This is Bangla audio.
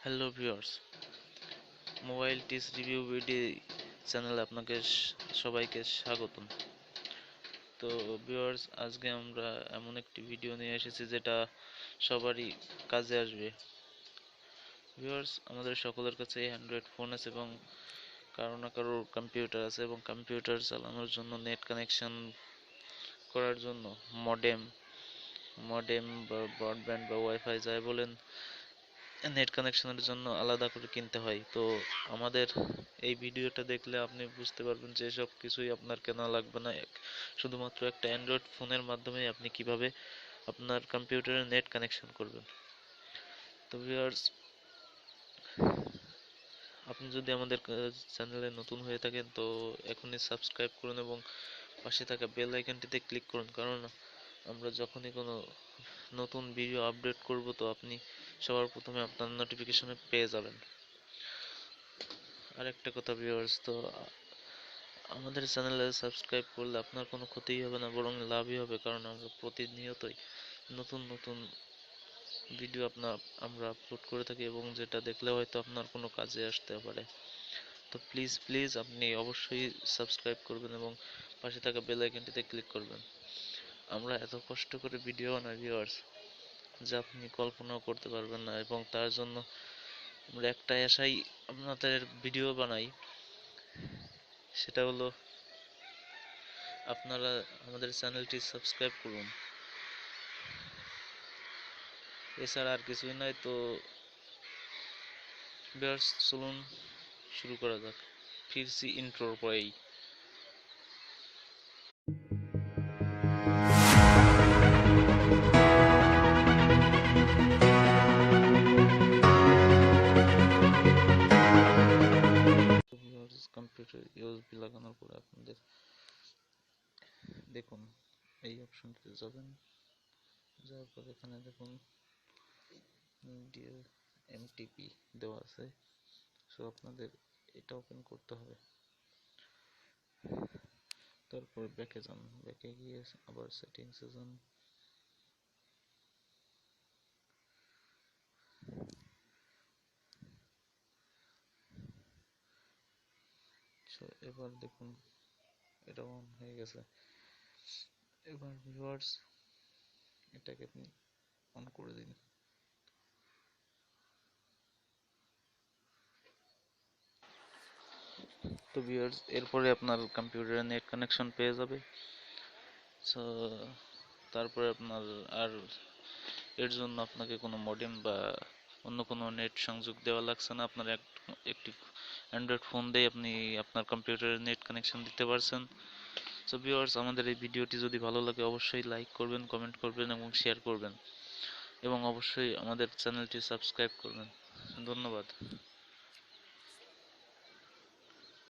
হ্যালো ভিউয়ার্স, মোবাইল টিস রিভিউ ভিডিও চ্যানেলে আপনাকে সবাইকে স্বাগতম। তো ভিউয়ার্স, আজকে আমরা এমন একটি ভিডিও নিয়ে এসেছি যেটা সবারই কাজে আসবে। ভিউয়ার্স, আমাদের সকলের কাছে অ্যান্ড্রয়েড ফোন আছে এবং কারো না কারোর কম্পিউটার আছে এবং কম্পিউটার চালানোর জন্য নেট কানেকশন করার জন্য মডেম মডেম বা ব্রডব্যান্ড বা ওয়াইফাই যাই বলেন, নেট কানেকশনের জন্য আলাদা করে কিনতে হয়। তো আমাদের এই ভিডিওটা দেখলে আপনি বুঝতে পারবেন যে সব কিছুই আপনার কেনা লাগবে না, শুধুমাত্র একটা অ্যান্ড্রয়েড ফোনের মাধ্যমে আপনি কিভাবে আপনার কম্পিউটারে নেট কানেকশন করবেন। তো ভিউয়ার্স, আপনি যদি আমাদের চ্যানেলে নতুন হয়ে থাকেন তো এখনই সাবস্ক্রাইব করুন এবং পাশে থাকা বেল আইকনটিতে ক্লিক করুন, কারণ আমরা যখনই কোনো নতুন ভিডিও আপডেট করব তো আপনি সবার প্রথমে আপনার নোটিফিকেশনে পেয়ে যাবেন। আরেকটা কথা ভিউয়ার্স, তো আমাদের চ্যানেলে সাবস্ক্রাইব করলে আপনার কোনো ক্ষতিই হবে না, বরং লাভই হবে, কারণ আমরা প্রতিনিয়তই নতুন নতুন ভিডিও আমরা আপলোড করে থাকি এবং যেটা দেখলে হয়তো আপনার কোনো কাজে আসতে পারে। তো প্লিজ প্লিজ আপনি অবশ্যই সাবস্ক্রাইব করবেন এবং পাশে থাকা বেল আইকনটিতে ক্লিক করবেন। আমরা এত কষ্ট করে ভিডিও বানাই ভিউয়ার্স, যা আপনি কল্পনাও করতে পারবেন না, এবং তার জন্য আমরা একটা আশায় আপনাদের ভিডিও বানাই, সেটা হলো আপনারা আমাদের চ্যানেলটি সাবস্ক্রাইব করুন। এছাড়া আর কিছুই নয়। তো ভিউয়ার্স, চলুন শুরু করা যাক। ফিরছি ইন্ট্রোর পরেই। ভিউয়ার্স, কম্পিউটার ইউএসবি লাগানোর পরে আপনাদের দেখুন এই অপশনটিতে যাবেন, যাওয়ার পর এখানে দেখুন ডিএল এমটিপি দেওয়া আছে। সো আপনাদের এটা ওপেন করতে হবে। তারপরে ব্যাকে যান, ব্যাকে গিয়ে আবার সেটিংসে যান। সো এবার দেখুন এটা অন হয়ে গেছে। এবার ভিউয়ার্স, এটাকে আপনি অন করে দিন। তো ভিউয়ার্স, এরপরে আপনার কম্পিউটারে নেট কানেকশন পেয়ে যাবে। সো তারপরে আপনার আর এর জন্য আপনাকে কোনো মডেম বা অন্য কোনো নেট সংযোগ দেওয়া লাগছে না। আপনার একটি অ্যান্ড্রয়েড ফোন দিয়ে আপনি আপনার কম্পিউটারে নেট কানেকশন দিতে পারছেন। সো ভিউয়ার্স, আমাদের এই ভিডিওটি যদি ভালো লাগে অবশ্যই লাইক করবেন, কমেন্ট করবেন এবং শেয়ার করবেন, এবং অবশ্যই আমাদের চ্যানেলটি সাবস্ক্রাইব করবেন। ধন্যবাদ।